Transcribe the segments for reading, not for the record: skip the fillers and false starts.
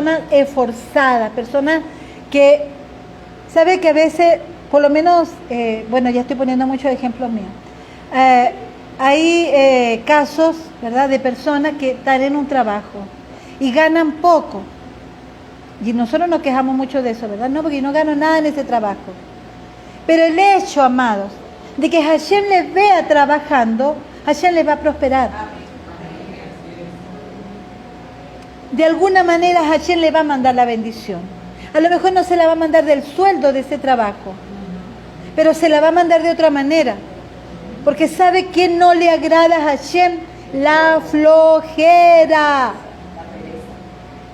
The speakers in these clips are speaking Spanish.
personas esforzadas, personas que, sabe que a veces, por lo menos, bueno, ya estoy poniendo muchos ejemplos míos, hay casos, ¿verdad?, de personas que están en un trabajo y ganan poco. Y nosotros nos quejamos mucho de eso, ¿verdad? No, porque yo no gano nada en ese trabajo. Pero el hecho, amados, de que Hashem les vea trabajando, Hashem les va a prosperar. De alguna manera Hashem le va a mandar la bendición. A lo mejor no se la va a mandar del sueldo de ese trabajo, pero se la va a mandar de otra manera. Porque ¿sabe qué no le agrada a Hashem? La flojera.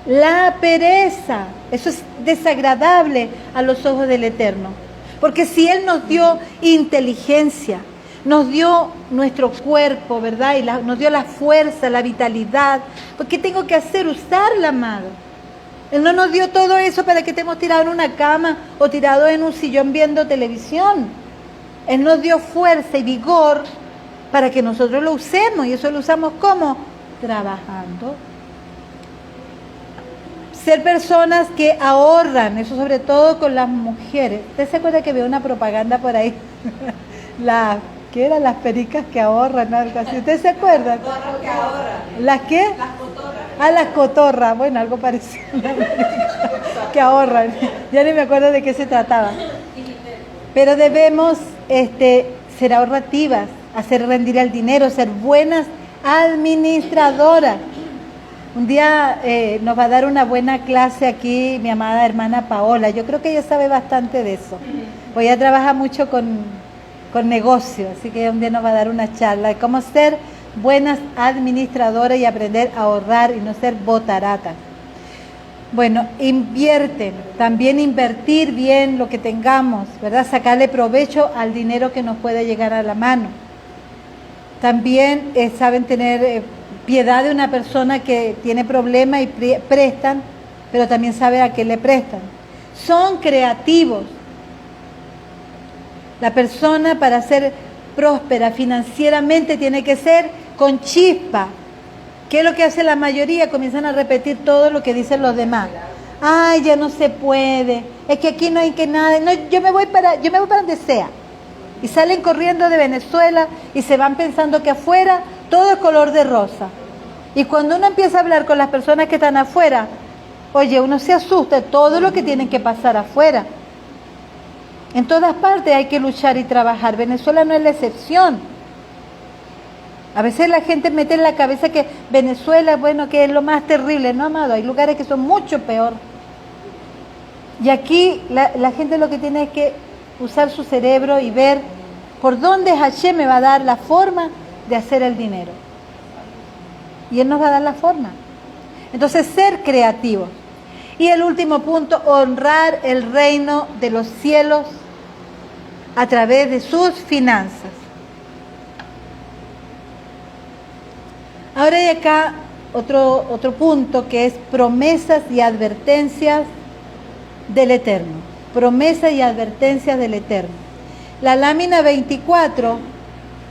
La pereza. Eso es desagradable a los ojos del Eterno. Porque si Él nos dio inteligencia, nos dio nuestro cuerpo, ¿verdad? Y nos dio la fuerza, la vitalidad. ¿Por qué tengo que hacer? Usarla, amado. Él no nos dio todo eso para que estemos tirados en una cama o tirados en un sillón viendo televisión. Él nos dio fuerza y vigor para que nosotros lo usemos. Y eso lo usamos ¿cómo? Trabajando. Ser personas que ahorran, eso sobre todo con las mujeres. ¿Usted se acuerda que veo una propaganda por ahí? ¿Qué eran las pericas que ahorran? Algo así. ¿Usted se acuerda? ¿Las qué? Las cotorras. Ah, las cotorras. Bueno, algo parecido. Que ahorran. Ya ni me acuerdo de qué se trataba. Pero debemos ser ahorrativas, hacer rendir el dinero, ser buenas administradoras. Un día nos va a dar una buena clase aquí mi amada hermana Paola. Yo creo que ella sabe bastante de eso. Pues ella trabaja mucho con negocios, así que un día nos va a dar una charla de cómo ser buenas administradoras y aprender a ahorrar y no ser botaratas. Bueno, invierten, también invertir bien lo que tengamos, ¿verdad? Sacarle provecho al dinero que nos puede llegar a la mano. También saben tener piedad de una persona que tiene problemas y prestan, pero también sabe a qué le prestan. Son creativos. La persona para ser próspera financieramente tiene que ser con chispa. ¿Qué es lo que hace la mayoría? Comienzan a repetir todo lo que dicen los demás. Ay, ya no se puede. Es que aquí no hay que nada. No, yo me voy para donde sea. Y salen corriendo de Venezuela y se van pensando que afuera todo es color de rosa. Y cuando uno empieza a hablar con las personas que están afuera, oye, uno se asusta de todo lo que tienen que pasar afuera. En todas partes hay que luchar y trabajar. Venezuela no es la excepción. A veces la gente mete en la cabeza que Venezuela, bueno, que es lo más terrible. No, amado, hay lugares que son mucho peor. Y aquí la gente lo que tiene es que usar su cerebro y ver por dónde Hashem me va a dar la forma de hacer el dinero. Y Él nos va a dar la forma. Entonces, ser creativos. Y el último punto, honrar el reino de los cielos a través de sus finanzas. Ahora hay acá otro punto que es promesas y advertencias del Eterno. Promesas y advertencias del Eterno. La lámina 24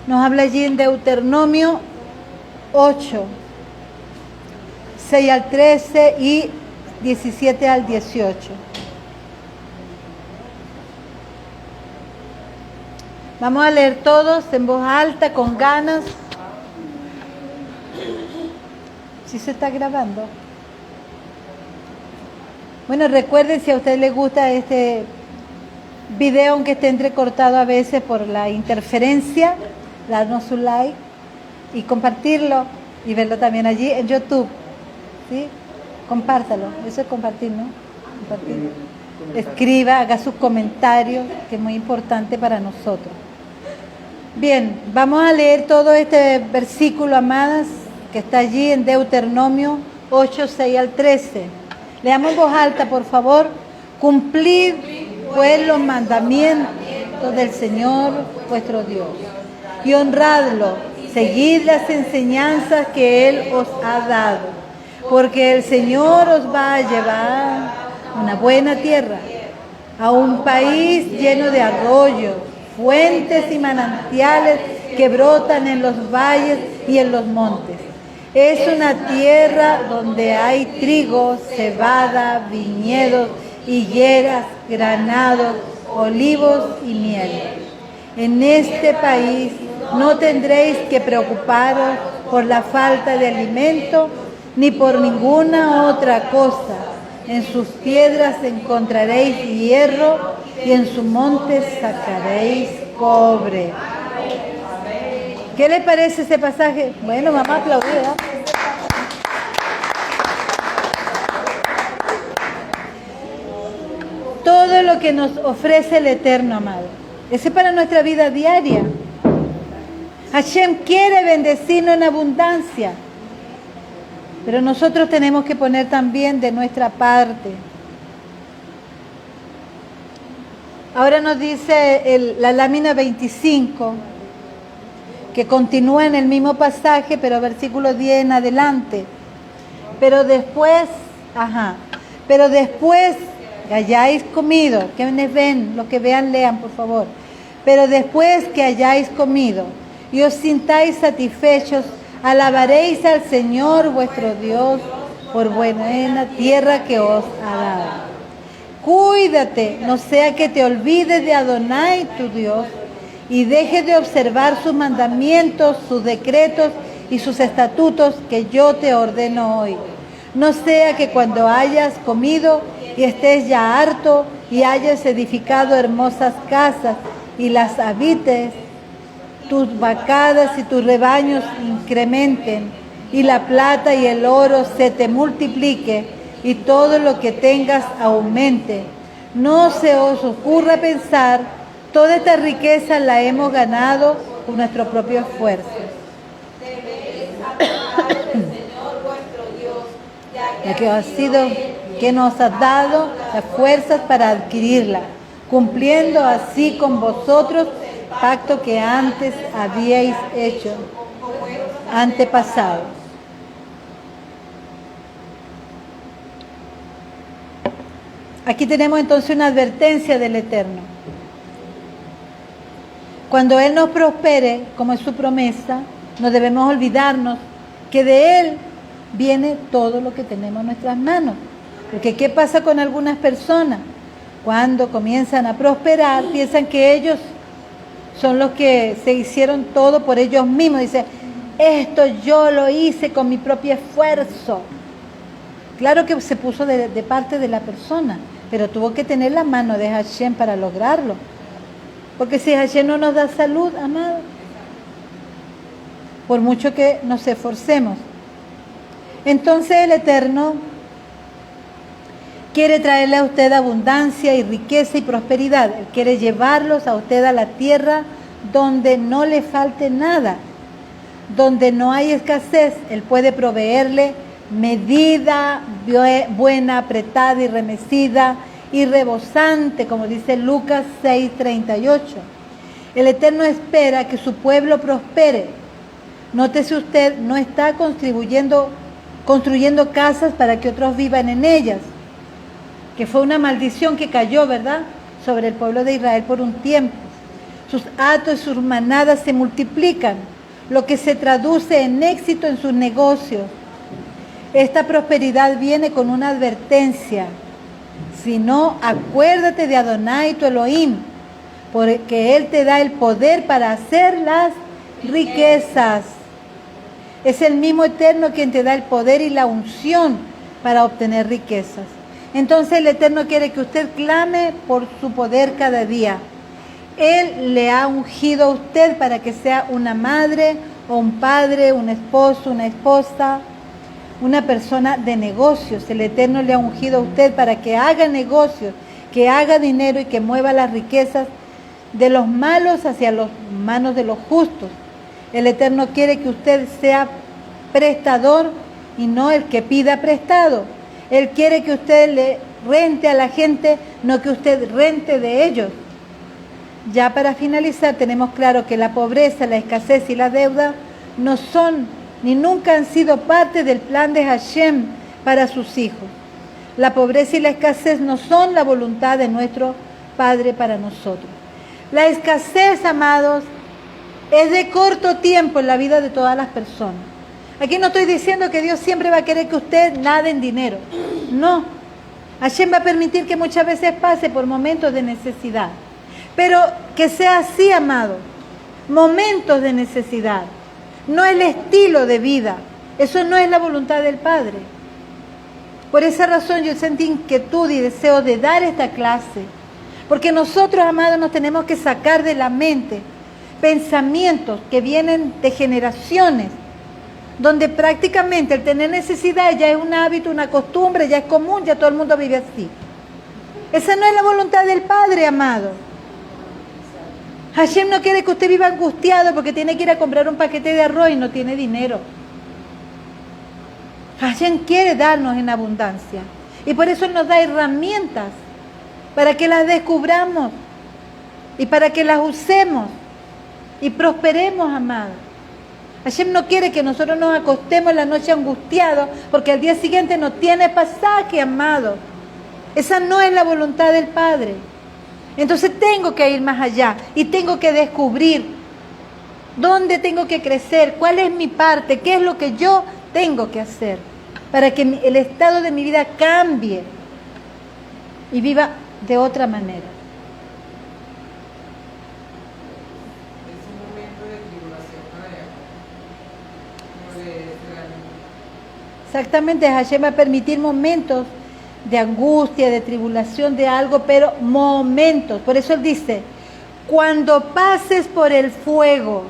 nos habla allí en Deuteronomio 8, 6 al 13 y 17 al 18. Vamos a leer todos en voz alta, con ganas. ¿Sí se está grabando? Bueno, recuerden, si a ustedes les gusta este video, aunque esté entrecortado a veces por la interferencia, darnos un like y compartirlo y verlo también allí en YouTube. ¿Sí? Compártalo, eso es compartir, ¿no? Compartir. Escriba, haga sus comentarios, que es muy importante para nosotros. Bien, vamos a leer todo este versículo, amadas, que está allí en Deuteronomio 8, 6 al 13. Leamos en voz alta, por favor. Cumplid pues los mandamientos del Señor vuestro Dios y honradlo, seguid las enseñanzas que Él os ha dado, porque el Señor os va a llevar a una buena tierra, a un país lleno de arroyos, fuentes y manantiales que brotan en los valles y en los montes, Es una tierra donde hay trigo, cebada, viñedos, higueras, granados, olivos y miel. En este país no tendréis que preocuparos por la falta de alimento ni por ninguna otra cosa. En sus piedras encontraréis hierro y en sus montes sacaréis cobre. ¿Qué le parece ese pasaje? Bueno, mamá aplaudida. Todo lo que nos ofrece el Eterno, amado. Ese es para nuestra vida diaria. Hashem quiere bendecirnos en abundancia. Pero nosotros tenemos que poner también de nuestra parte. Ahora nos dice la lámina 25, que continúa en el mismo pasaje, pero versículo 10 en adelante. Pero después que hayáis comido, ¿quiénes ven? Los que vean, lean, por favor. Pero después que hayáis comido y os sintáis satisfechos, alabaréis al Señor vuestro Dios por buena tierra que os ha dado. Cuídate, no sea que te olvides de Adonai tu Dios y dejes de observar sus mandamientos, sus decretos y sus estatutos que yo te ordeno hoy. No sea que cuando hayas comido y estés ya harto y hayas edificado hermosas casas y las habites, tus vacadas y tus rebaños incrementen, y la plata y el oro se te multiplique, y todo lo que tengas aumente. No se os ocurra pensar, toda esta riqueza la hemos ganado con nuestro propio esfuerzo. Que nos ha dado las fuerzas para adquirirla, cumpliendo así con vosotros pacto que antes habíais hecho, antepasados. Aquí tenemos entonces una advertencia del Eterno. Cuando Él nos prospere, como es su promesa, no debemos olvidarnos que de Él viene todo lo que tenemos en nuestras manos. Porque ¿qué pasa con algunas personas? Cuando comienzan a prosperar, piensan que ellos son los que se hicieron todo por ellos mismos. Dice, esto yo lo hice con mi propio esfuerzo. Claro que se puso de parte de la persona, pero tuvo que tener la mano de Hashem para lograrlo. Porque si Hashem no nos da salud, amado, por mucho que nos esforcemos. Entonces el Eterno quiere traerle a usted abundancia y riqueza y prosperidad. Él quiere llevarlos a usted a la tierra donde no le falte nada, donde no hay escasez. Él puede proveerle medida buena, apretada y remecida y rebosante, como dice Lucas 6:38. El Eterno espera que su pueblo prospere. Nótese usted, no está construyendo casas para que otros vivan en ellas, que fue una maldición que cayó, ¿verdad?, sobre el pueblo de Israel por un tiempo. Sus hatos y sus manadas se multiplican, lo que se traduce en éxito en sus negocios. Esta prosperidad viene con una advertencia. Si no, acuérdate de Adonai tu Elohim, porque Él te da el poder para hacer las riquezas. Es el mismo Eterno quien te da el poder y la unción para obtener riquezas. Entonces el Eterno quiere que usted clame por su poder cada día. Él le ha ungido a usted para que sea una madre o un padre, un esposo, una esposa, una persona de negocios. El Eterno le ha ungido a usted para que haga negocios, que haga dinero y que mueva las riquezas de los malos hacia las manos de los justos. El Eterno quiere que usted sea prestador y no el que pida prestado. Él quiere que usted le rente a la gente, no que usted rente de ellos. Ya para finalizar, tenemos claro que la pobreza, la escasez y la deuda no son ni nunca han sido parte del plan de Hashem para sus hijos. La pobreza y la escasez no son la voluntad de nuestro Padre para nosotros. La escasez, amados, es de corto tiempo en la vida de todas las personas. Aquí no estoy diciendo que Dios siempre va a querer que usted nade en dinero. No. Hashem va a permitir que muchas veces pase por momentos de necesidad. Pero que sea así, amado. Momentos de necesidad. No el estilo de vida. Eso no es la voluntad del Padre. Por esa razón yo sentí inquietud y deseo de dar esta clase. Porque nosotros, amados, nos tenemos que sacar de la mente pensamientos que vienen de generaciones, donde prácticamente el tener necesidad ya es un hábito, una costumbre, ya es común, ya todo el mundo vive así. Esa no es la voluntad del Padre, amado. Hashem no quiere que usted viva angustiado porque tiene que ir a comprar un paquete de arroz y no tiene dinero. Hashem quiere darnos en abundancia. Y por eso nos da herramientas para que las descubramos y para que las usemos y prosperemos, amados. Hashem no quiere que nosotros nos acostemos en la noche angustiados porque al día siguiente no tiene pasaje, amado. Esa no es la voluntad del Padre. Entonces tengo que ir más allá y tengo que descubrir dónde tengo que crecer, cuál es mi parte, qué es lo que yo tengo que hacer para que el estado de mi vida cambie y viva de otra manera. Es un momento de tribulación para ella. Exactamente, Hashem va a permitir momentos de angustia, de tribulación, de algo, pero momentos. Por eso Él dice, cuando pases por el fuego.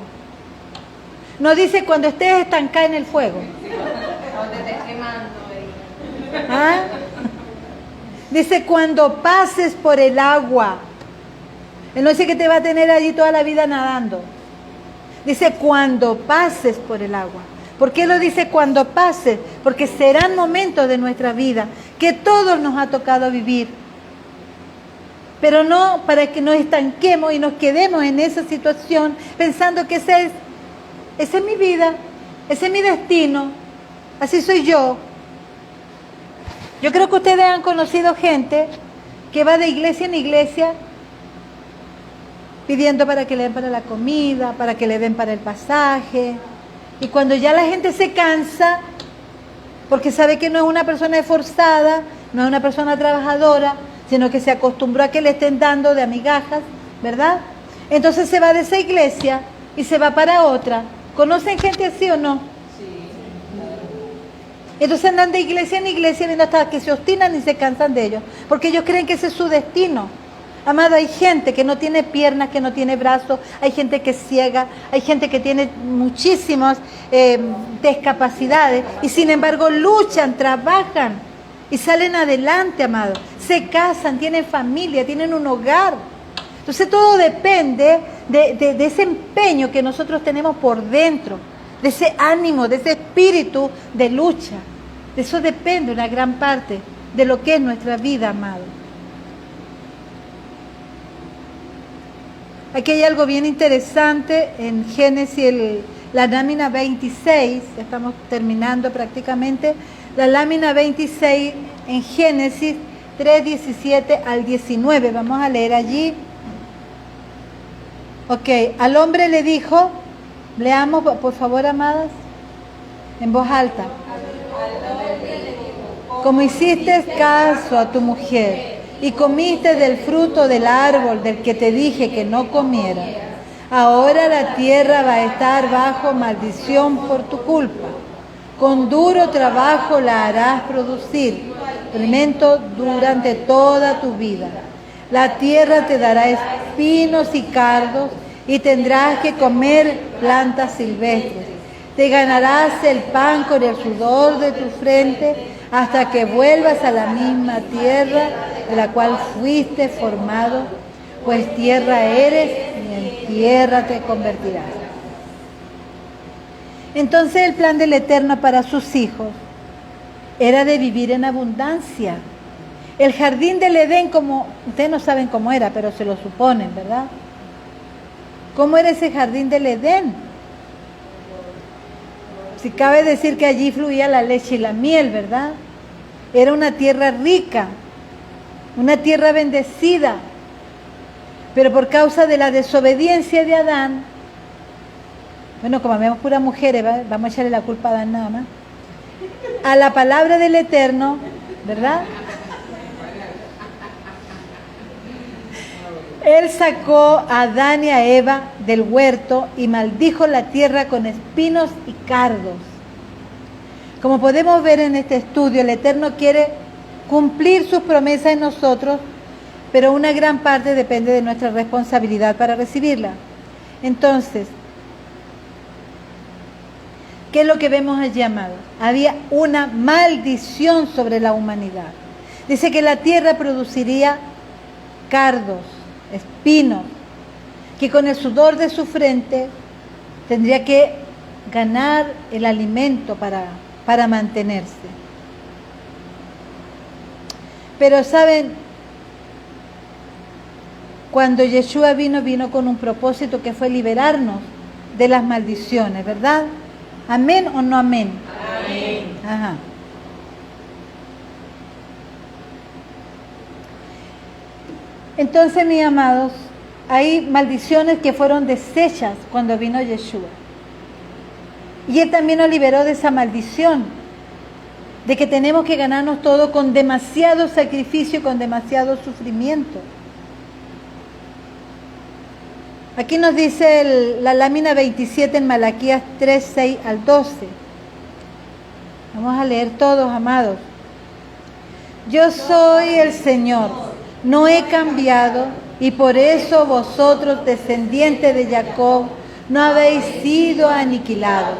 No dice cuando estés estancada en el fuego. Cuando te estés quemando. ¿Ah? Dice cuando pases por el agua. Él no dice que te va a tener allí toda la vida nadando. Dice cuando pases por el agua. ¿Por qué lo dice cuando pases? Porque serán momentos de nuestra vida que todos nos ha tocado vivir. Pero no para que nos estanquemos y nos quedemos en esa situación pensando que esa es mi vida, ese es mi destino, así soy yo. Yo creo que ustedes han conocido gente que va de iglesia en iglesia pidiendo para que le den para la comida, para que le den para el pasaje. Y cuando ya la gente se cansa, porque sabe que no es una persona esforzada, no es una persona trabajadora, sino que se acostumbró a que le estén dando de amigajas, ¿verdad? Entonces se va de esa iglesia y se va para otra. ¿Conocen gente así o no? Entonces andan de iglesia en iglesia viendo hasta que se obstinan y se cansan de ellos, porque ellos creen que ese es su destino. Amado, hay gente que no tiene piernas, que no tiene brazos, hay gente que es ciega, hay gente que tiene muchísimas discapacidades y sin embargo luchan, trabajan y salen adelante, amado. Se casan, tienen familia, tienen un hogar. Entonces todo depende de ese empeño que nosotros tenemos por dentro, de ese ánimo, de ese espíritu de lucha. De eso depende una gran parte de lo que es nuestra vida, amado. Aquí hay algo bien interesante en Génesis, la lámina 26, ya estamos terminando prácticamente, la lámina 26 en Génesis 3:17 al 19, vamos a leer allí. Ok, al hombre le dijo, leamos por favor, amadas, en voz alta. Como hiciste caso a tu mujer y comiste del fruto del árbol del que te dije que no comieras, ahora la tierra va a estar bajo maldición por tu culpa. Con duro trabajo la harás producir, alimento durante toda tu vida. La tierra te dará espinos y cardos y tendrás que comer plantas silvestres. Te ganarás el pan con el sudor de tu frente hasta que vuelvas a la misma tierra de la cual fuiste formado, pues tierra eres y en tierra te convertirás. Entonces el plan del Eterno para sus hijos era de vivir en abundancia. El jardín del Edén, como ustedes no saben cómo era, pero se lo suponen, ¿verdad? ¿Cómo era ese jardín del Edén? Si cabe decir que allí fluía la leche y la miel, ¿verdad? Era una tierra rica, una tierra bendecida, pero por causa de la desobediencia de Adán, bueno, como vemos puras mujeres, vamos a echarle la culpa a Adán nada más, a la palabra del Eterno, ¿verdad? Él sacó a Adán y a Eva del huerto y maldijo la tierra con espinos y cardos. Como podemos ver en este estudio, el Eterno quiere cumplir sus promesas en nosotros, pero una gran parte depende de nuestra responsabilidad para recibirla. Entonces, ¿qué es lo que vemos allí, amados? Había una maldición sobre la humanidad. Dice que la tierra produciría cardos, espinos, que con el sudor de su frente tendría que ganar el alimento para mantenerse. Pero saben, cuando Yeshua vino con un propósito que fue liberarnos de las maldiciones, ¿verdad? ¿Amén o no amén? Amén. Ajá. Entonces, mis amados, hay maldiciones que fueron deshechas cuando vino Yeshua. Y Él también nos liberó de esa maldición, de que tenemos que ganarnos todo con demasiado sacrificio y con demasiado sufrimiento. Aquí nos dice la lámina 27 en Malaquías 3, 6 al 12. Vamos a leer todos, amados. Yo soy el Señor, no he cambiado, y por eso vosotros, descendientes de Jacob, no habéis sido aniquilados.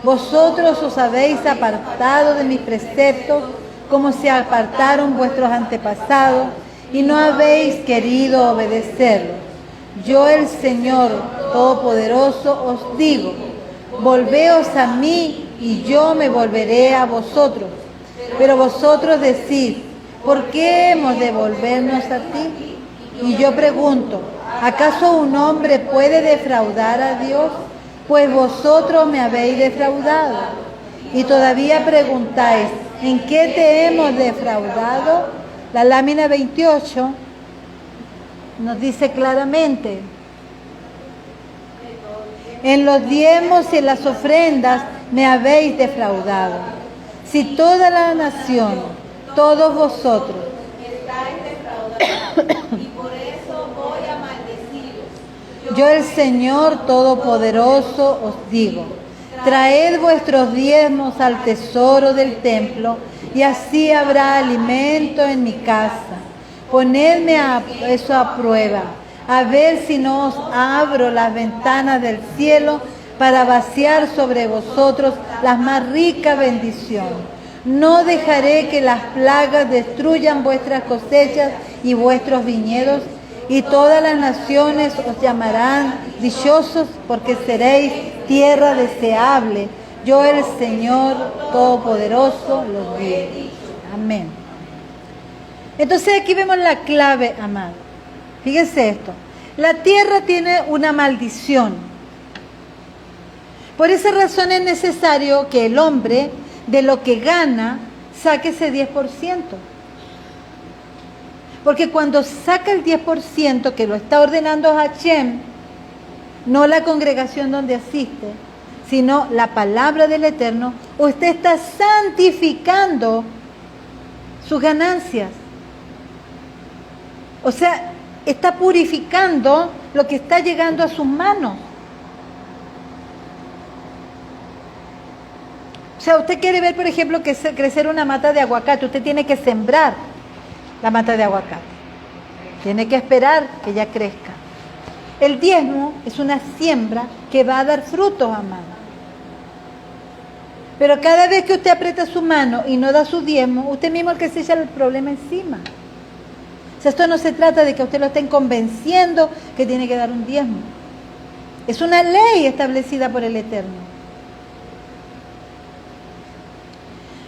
Vosotros os habéis apartado de mis preceptos, como se apartaron vuestros antepasados, y no habéis querido obedecerlos. Yo, el Señor Todopoderoso, os digo, volveos a mí, y yo me volveré a vosotros. Pero vosotros decís, ¿por qué hemos de volvernos a ti? Y yo pregunto, ¿acaso un hombre puede defraudar a Dios? Pues vosotros me habéis defraudado. Y todavía preguntáis, ¿en qué te hemos defraudado? La lámina 28 nos dice claramente, en los diezmos y en las ofrendas me habéis defraudado. Si toda la nación, todos vosotros, estáis defraudados, y por eso voy a maldeciros. Yo, el Señor Todopoderoso, os digo, traed vuestros diezmos al tesoro del templo, y así habrá alimento en mi casa. Ponedme eso a prueba, a ver si no os abro las ventanas del cielo para vaciar sobre vosotros las más ricas bendiciones. No dejaré que las plagas destruyan vuestras cosechas y vuestros viñedos, y todas las naciones os llamarán dichosos, porque seréis tierra deseable. Yo, el Señor Todopoderoso, los digo. Amén. Entonces aquí vemos la clave, amado. Fíjense esto. La tierra tiene una maldición. Por esa razón es necesario que el hombre, de lo que gana, saque ese 10%. Porque cuando saca el 10%, que lo está ordenando Hashem, no la congregación donde asiste, sino la palabra del Eterno, usted está santificando sus ganancias. O sea, está purificando lo que está llegando a sus manos. O sea, usted quiere ver, por ejemplo, que crecer una mata de aguacate, usted tiene que sembrar la mata de aguacate. Tiene que esperar que ya crezca. El diezmo es una siembra que va a dar frutos, amado. Pero cada vez que usted aprieta su mano y no da su diezmo, usted mismo es el que se echa el problema encima. O sea, esto no se trata de que usted lo estén convenciendo que tiene que dar un diezmo. Es una ley establecida por el Eterno.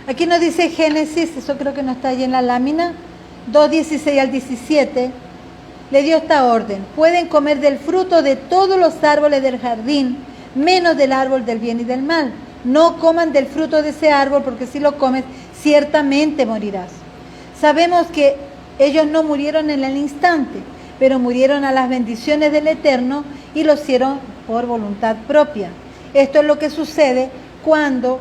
Aquí nos dice Génesis, eso creo que no está ahí en la lámina, 2:16 al 17, le dio esta orden: pueden comer del fruto de todos los árboles del jardín, menos del árbol del bien y del mal. No coman del fruto de ese árbol, porque si lo comes, ciertamente morirás. Sabemos que ellos no murieron en el instante, pero murieron a las bendiciones del Eterno y lo hicieron por voluntad propia. Esto es lo que sucede cuando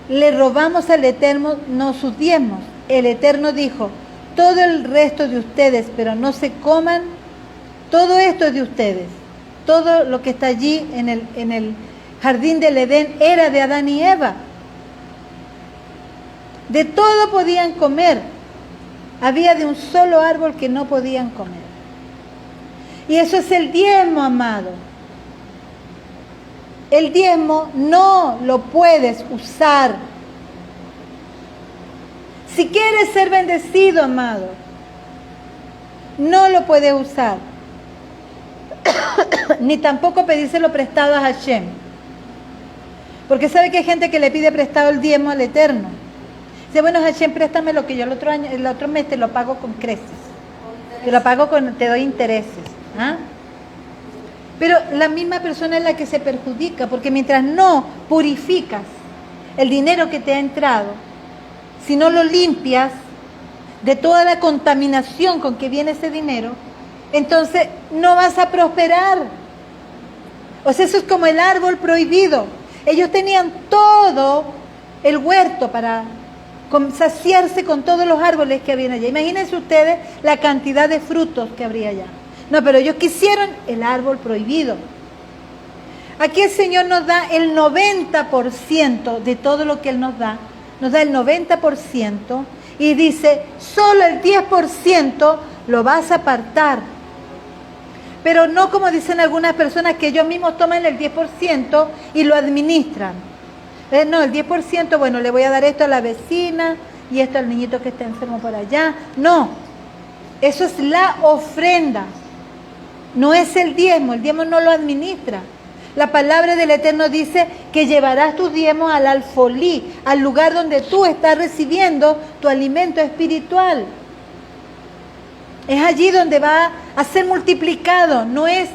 le robamos al Eterno sus diezmos. El Eterno dijo, todo el resto de ustedes, pero no se coman, todo esto es de ustedes. Todo lo que está allí en el jardín del Edén era de Adán y Eva. De todo podían comer. Había de un solo árbol que no podían comer. Y eso es el diezmo, amado. El diezmo no lo puedes usar. Si quieres ser bendecido, amado, no lo puedes usar. Ni tampoco pedírselo prestado a Hashem. Porque sabe que hay gente que le pide prestado el diezmo al Eterno. Dice, bueno, Hashem, préstame lo que yo el otro mes te lo pago con creces. Te doy intereses. ¿Ah? Pero la misma persona es la que se perjudica, porque mientras no purificas el dinero que te ha entrado, si no lo limpias de toda la contaminación con que viene ese dinero, entonces no vas a prosperar. O sea, eso es como el árbol prohibido. Ellos tenían todo el huerto para saciarse con todos los árboles que habían allá. Imagínense ustedes la cantidad de frutos que habría allá. No, pero ellos quisieron el árbol prohibido. Aquí el Señor nos da el 90% de todo lo que Él nos da el 90% y dice, solo el 10% lo vas a apartar. Pero no como dicen algunas personas que ellos mismos toman el 10% y lo administran. No, el 10%, bueno, le voy a dar esto a la vecina y esto al niñito que está enfermo por allá. No, eso es la ofrenda. No es el diezmo no lo administra. La palabra del Eterno dice que llevarás tus diezmos al alfolí, al lugar donde tú estás recibiendo tu alimento espiritual. Es allí donde va a ser multiplicado, no es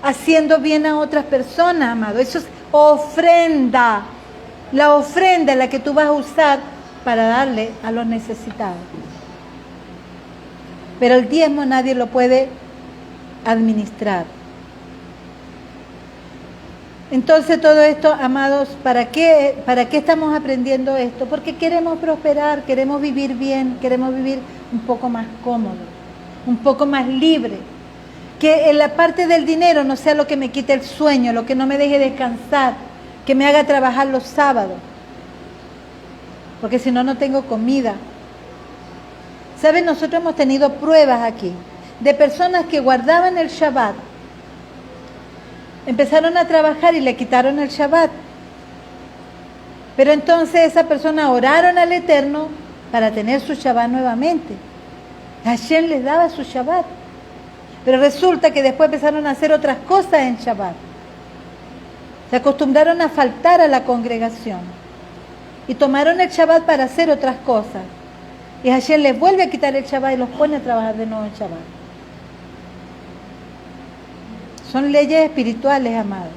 haciendo bien a otras personas, amado. Eso es ofrenda. La ofrenda es la que tú vas a usar para darle a los necesitados. Pero el diezmo nadie lo puede administrar. Entonces todo esto, amados, ¿para qué estamos aprendiendo esto? Porque queremos prosperar, queremos vivir bien, queremos vivir un poco más cómodo, un poco más libre. Que en la parte del dinero no sea lo que me quite el sueño, lo que no me deje descansar, que me haga trabajar los sábados, porque si no, no tengo comida. ¿Saben? Nosotros hemos tenido pruebas aquí de personas que guardaban el Shabbat, empezaron a trabajar y le quitaron el Shabbat. Pero entonces esa persona oraron al Eterno para tener su Shabbat nuevamente. Hashem les daba su Shabbat. Pero resulta que después empezaron a hacer otras cosas en Shabbat. Se acostumbraron a faltar a la congregación. Y tomaron el Shabbat para hacer otras cosas. Y Hashem les vuelve a quitar el Shabbat y los pone a trabajar de nuevo en Shabbat. Son leyes espirituales, amados.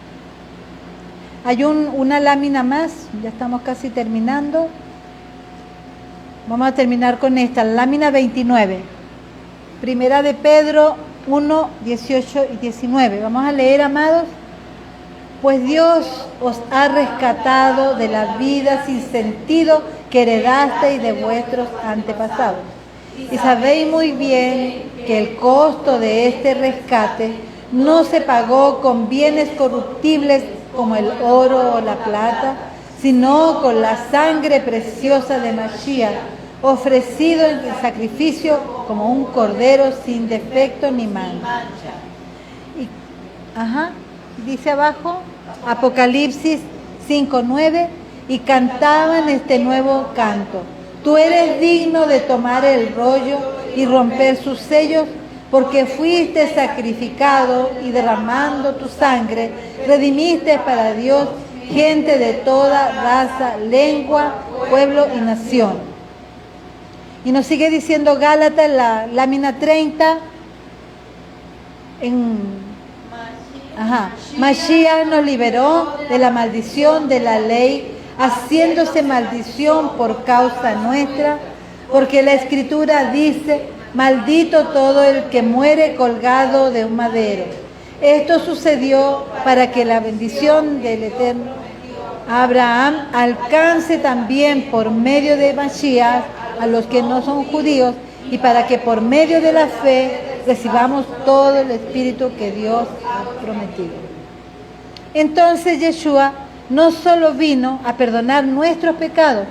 Hay una lámina más, ya estamos casi terminando. Vamos a terminar con esta, la lámina 29. Primera de Pedro 1, 18 y 19. Vamos a leer, amados. Pues Dios os ha rescatado de la vida sin sentido que heredasteis de vuestros antepasados. Y sabéis muy bien que el costo de este rescate no se pagó con bienes corruptibles como el oro o la plata, sino con la sangre preciosa de Mashiach, ofrecido en sacrificio como un cordero sin defecto ni mancha. Dice abajo, Apocalipsis 5:9, y cantaban este nuevo canto. Tú eres digno de tomar el rollo y romper sus sellos, porque fuiste sacrificado y derramando tu sangre, redimiste para Dios gente de toda raza, lengua, pueblo y nación. Y nos sigue diciendo Gálatas, la lámina 30, Mashiach nos liberó de la maldición de la ley, haciéndose maldición por causa nuestra, porque la Escritura dice, maldito todo el que muere colgado de un madero. Esto sucedió para que la bendición del Eterno Abraham alcance también por medio de Mashiach a los que no son judíos y para que por medio de la fe recibamos todo el Espíritu que Dios ha prometido. Entonces Yeshua no solo vino a perdonar nuestros pecados,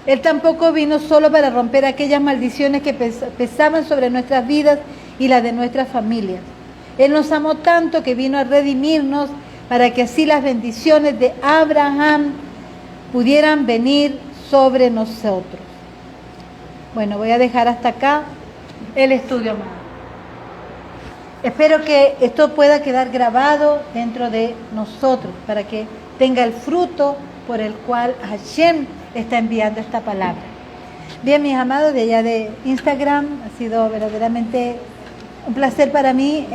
Él tampoco vino solo para romper aquellas maldiciones que pesaban sobre nuestras vidas y las de nuestras familias. Él nos amó tanto que vino a redimirnos para que así las bendiciones de Abraham pudieran venir sobre nosotros. Bueno, voy a dejar hasta acá el estudio, amado. Espero que esto pueda quedar grabado dentro de nosotros para que tenga el fruto por el cual Hashem está enviando esta palabra. Bien, mis amados de allá de Instagram, ha sido verdaderamente un placer para mí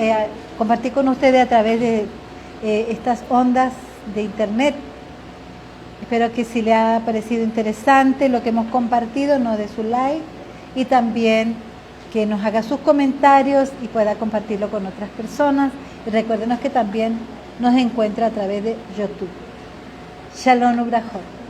compartir con ustedes a través de estas ondas de internet. Espero que si le ha parecido interesante lo que hemos compartido, nos dé su like y también que nos haga sus comentarios y pueda compartirlo con otras personas. Y recuérdenos que también nos encuentra a través de YouTube. Shalom Ubrajot.